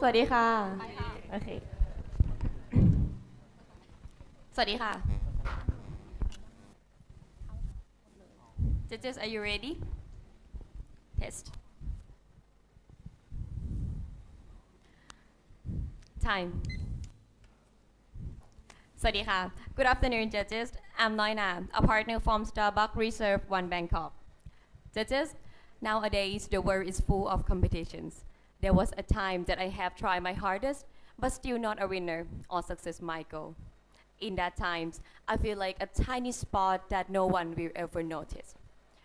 สวัสดีค่ะโอเคสวัสดีค่ะ Judges are you ready test time สวัสดีค่ะ Good afternoon judges I'm Noina a partner from Starbucks Reserve One Bangkok Judges nowadays the world is full of competitions there was a time that I have tried my hardest but still not a winner or success my goal in that times I feel like a tiny spot that no one will ever notice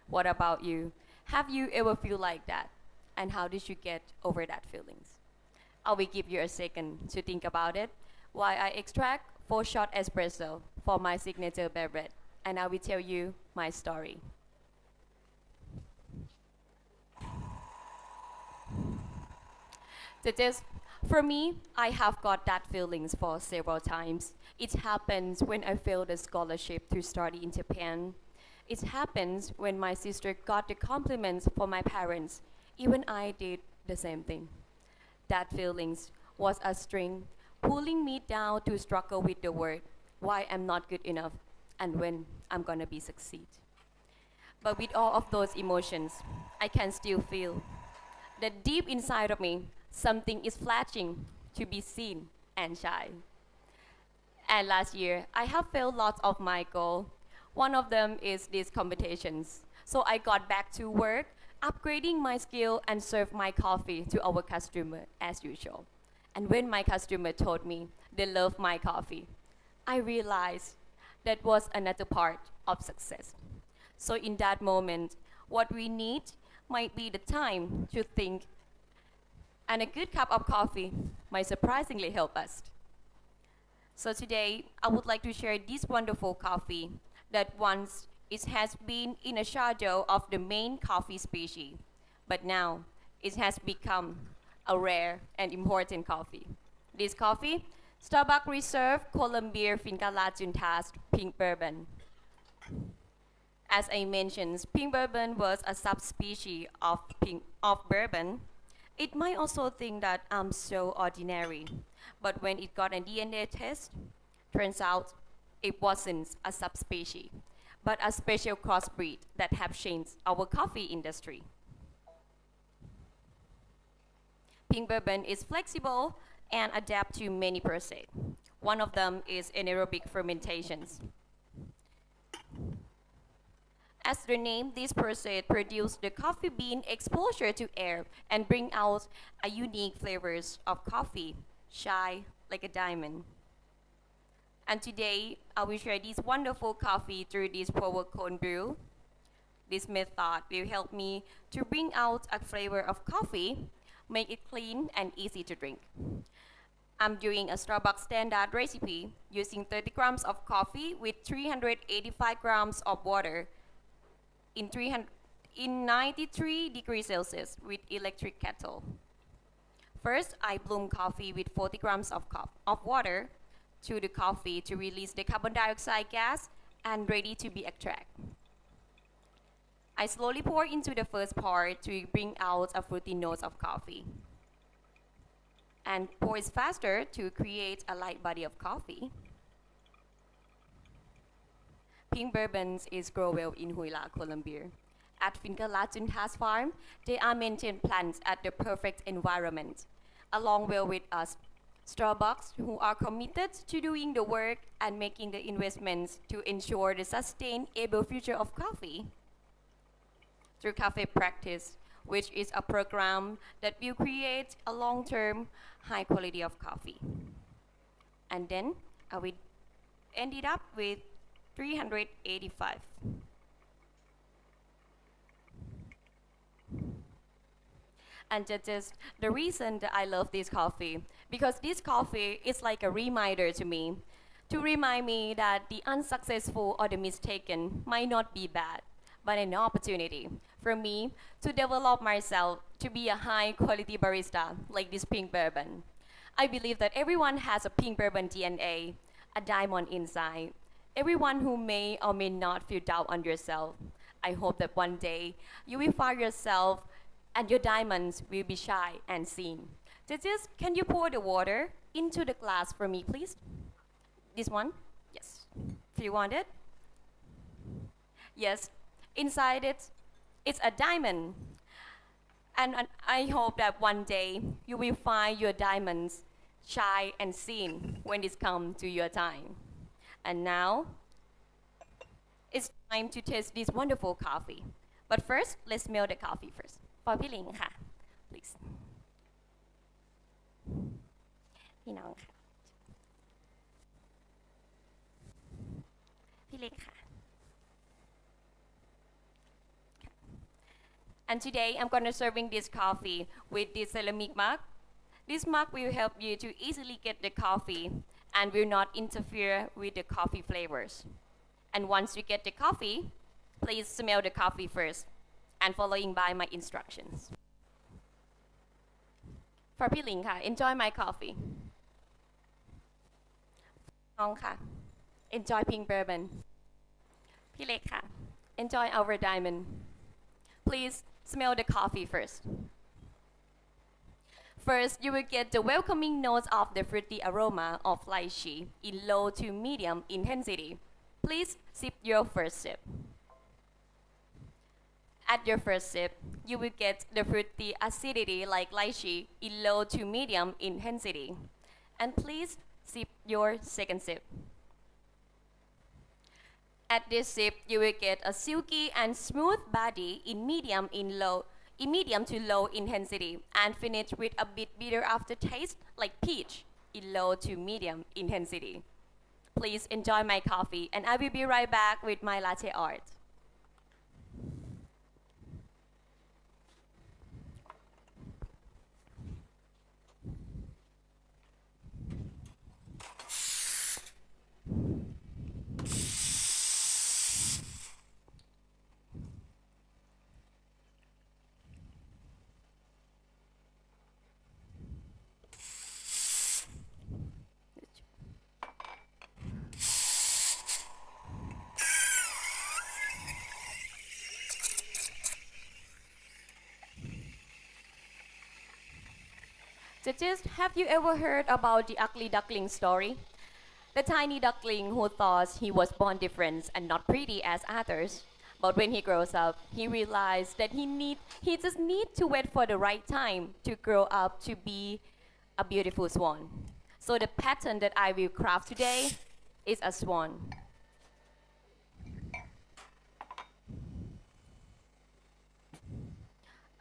what about you have you ever feel like that and how did you get over that feelings I will give you a second to think about it while I extract 4 shot espresso for my signature beverage and I will tell you my story. Just for me, I have got that feelings for several times. It happens when I failed a scholarship to study in Japan. It happens when my sister got the compliments from my parents. Even I did the same thing. That feelings was a string pulling me down to struggle with the word why I'm not good enough and when I'm gonna be succeed. But with all of those emotions, I can still feel that deep inside of me something is flashing to be seen and shine. And last year, I have failed lots of my goal. One of them is these competitions. So I got back to work, upgrading my skill and serve my coffee to our customer as usual. And when my customer told me they love my coffee, I realized that was another part of success. So in that moment, what we need might be the time to think, and a good cup of coffee might surprisingly help us. So today, I would like to share this wonderful coffee that once it has been in a shadow of the main coffee species, but now it has become a rare and important coffee. This coffee, Starbucks Reserve Columbia Finca Juntas Pink Bourbon. As I mentioned, pink bourbon was a subspecies of bourbon. It might also think that I'm so ordinary, but when it got a DNA test, turns out it wasn't a subspecies, but a special crossbreed that have changed our coffee industry. Pink bourbon is flexible and adapt to many processes. One of them is anaerobic fermentations. As the name, this process produces the coffee bean exposure to air and bring out a unique flavors of coffee, shy like a diamond. And today, I will share this wonderful coffee through this power cone brew. This method will help me to bring out a flavor of coffee, make it clean and easy to drink. I'm doing a Starbucks standard recipe using 30 grams of coffee with 385 grams of water in 93 degrees Celsius with electric kettle. First, I bloom coffee with 40 grams of water to the coffee to release the carbon dioxide gas and ready to be extracted. I slowly pour into the first part to bring out a fruity notes of coffee. And pour it faster to create a light body of coffee. Pink bourbons is grown well in Huila, Colombia. At Finca Juntas farm, they are maintained plants at the perfect environment, along well with us, Starbucks, who are committed to doing the work and making the investments to ensure the sustainable future of coffee. Through cafe practice, which is a program that will create a long-term high quality of coffee. And then I will end it up with 385. And just the reason that I love this coffee, because this coffee is like a reminder to me, to remind me that the unsuccessful or the mistaken might not be bad, but an opportunity for me to develop myself to be a high quality barista like this pink bourbon. I believe that everyone has a pink bourbon DNA, a diamond inside. Everyone who may or may not feel doubt on yourself. I hope that one day you will find yourself and your diamonds will be shy and seen. Judges, can you pour the water into the glass for me, please? This one? Yes. Do you want it? Yes. Inside it, it's a diamond. And I hope that one day you will find your diamonds shine and seen when it's come to your time. And now, it's time to taste this wonderful coffee. But first, let's smell the coffee first. For พี่ลิงค่ะ please พี่น้องค่ะพี่เล็กค่ะ And today I'm gonna serving this coffee with this ceramic mug. This mug will help you to easily get the coffee and will not interfere with the coffee flavors. And once you get the coffee, please smell the coffee first and following by my instructions. For พี่หลิงค่ะ enjoy my coffee. น้องค่ะ enjoy pink bourbon. พี่เล็กค่ะ enjoy our diamond. Please smell the coffee first. First, you will get the welcoming notes of the fruity aroma of lychee in low to medium intensity. Please sip your first sip. At your first sip, you will get the fruity acidity like lychee in low to medium intensity. And please sip your second sip. At this sip, you will get a silky and smooth body in medium to low intensity and finish with a bit bitter aftertaste like peach in low to medium intensity. Please enjoy my coffee and I will be right back with my latte art. Judges, have you ever heard about the ugly duckling story? The tiny duckling who thought he was born different and not pretty as others. But when he grows up, he realized that he just need to wait for the right time to grow up to be a beautiful swan. So the pattern that I will craft today is a swan.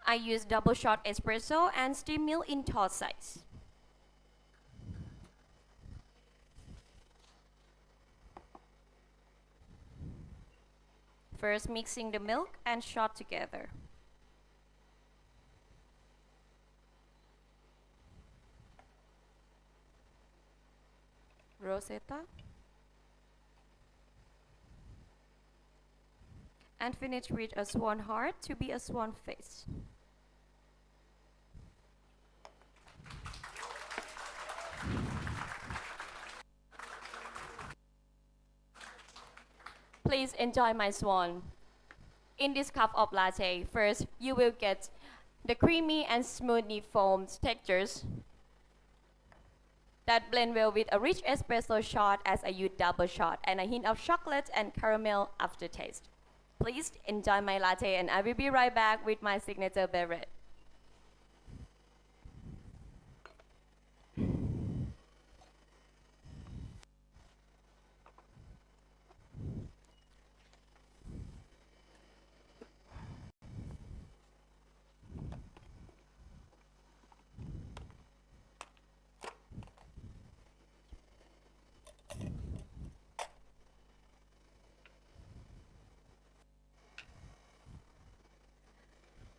I use double shot espresso and steam milk in tall size. First mixing the milk and shot together. Rosetta. And finish with a swan heart to be a swan face. Please enjoy my swan. In this cup of latte, first you will get the creamy and smoothly foamed textures that blend well with a rich espresso shot as a youth double shot and a hint of chocolate and caramel aftertaste. Please enjoy my latte and I will be right back with my signature beverage.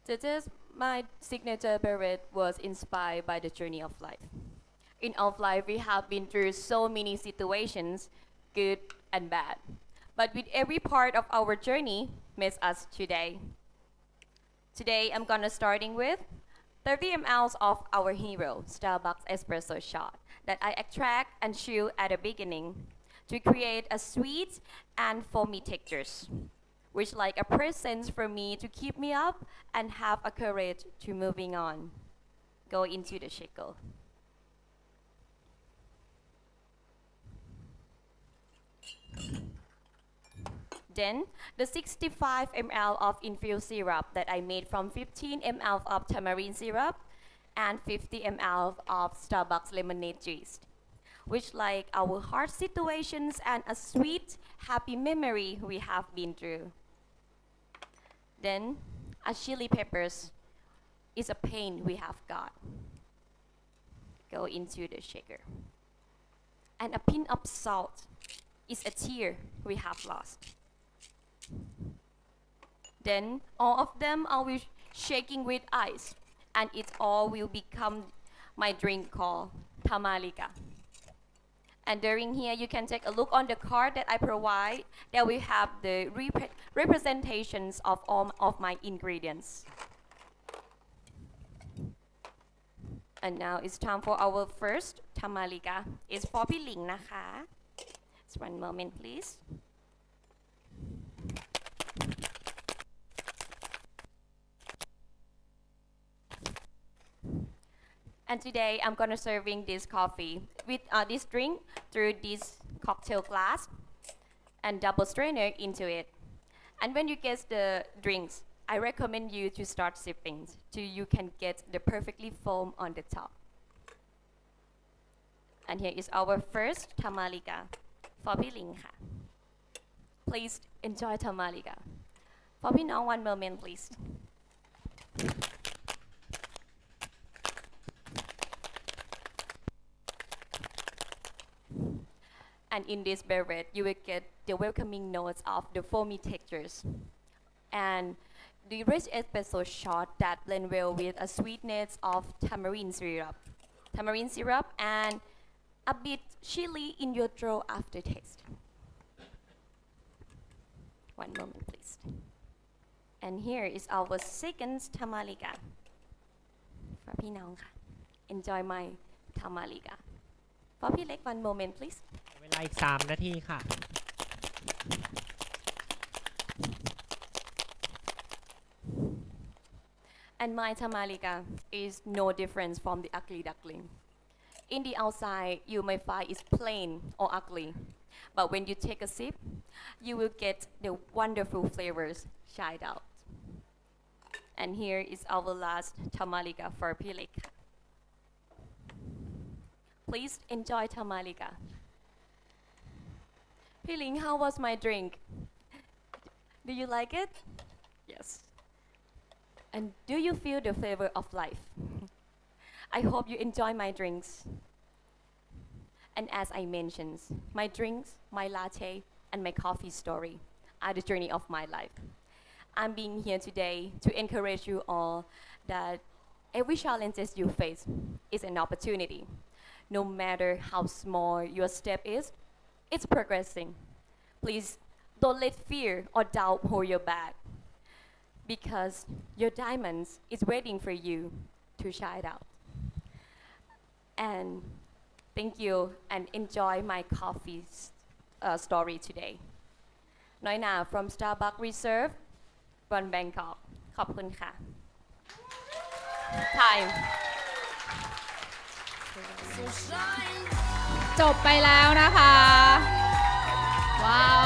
Judges, my signature beverage was inspired by the journey of life. In of life, we have been through so many situations, good and bad. But with every part of our journey makes us today. Today, I'm gonna starting with 30 ml of our hero, Starbucks espresso shot that I extract and chew at the beginning to create a sweet and foamy textures, which like a presence for me to keep me up and have a courage to moving on. go into the shaker. Then the 65 ml of infused syrup that I made from 15 ml of tamarind syrup and 50 ml of Starbucks lemonade juice, which like our hard situations and a sweet, happy memory we have been through. Then a chili peppers is a pain we have got. Go into the shaker. And a pinch of salt is a tear we have lost. Then all of them I will shaking with ice, and it all will become my drink called tamalika. And during here, you can take a look on the card that I provide. That we have the representations of all of my ingredients. And now it's time for our first tamalika. It's for พี่หลิงนะคะ Just one moment, please. And today I'm gonna serving this coffee with this drink through this cocktail glass and double strainer into it. And when you get the drinks, I recommend you to start sipping so you can get the perfectly foam on the top. And here is our first tamalika for พี่หลิงค่ะ Please enjoy tamalika. For พี่น้อง one moment please. And in this beverage, you will get the welcoming notes of the foamy textures. And the rich espresso shot that blend well with a sweetness of tamarind syrup and a bit chili in your throat aftertaste. One moment, please. And here is our second tamalika. ฝากพี่น้องค่ะ Enjoy my tamalika. ฝากพี่เล็ก one moment, please. เวลาอีก3 นาทีค่ะ And my tamalika is no difference from the ugly duckling. In the outside, you may find it's plain or ugly, but when you take a sip, you will get the wonderful flavors shine out. And here is our last tamalika for Pilik. Please enjoy tamalika. Piling, how was my drink? Do you like it? Yes. And do you feel the flavor of life? I hope you enjoy my drinks. And as I mentioned, my drinks, my latte, and my coffee story are the journey of my life. I'm being here today to encourage you all that every challenge you face is an opportunity. No matter how small your step is, it's progressing. Please don't let fear or doubt hold you back, because your diamonds is waiting for you to shine out. And thank you and enjoy my coffee story today. Noina from Starbucks Reserve, Bon Bangkok. ขอบคุณค่ะ Time. จบไปแล้วนะคะ ว้าว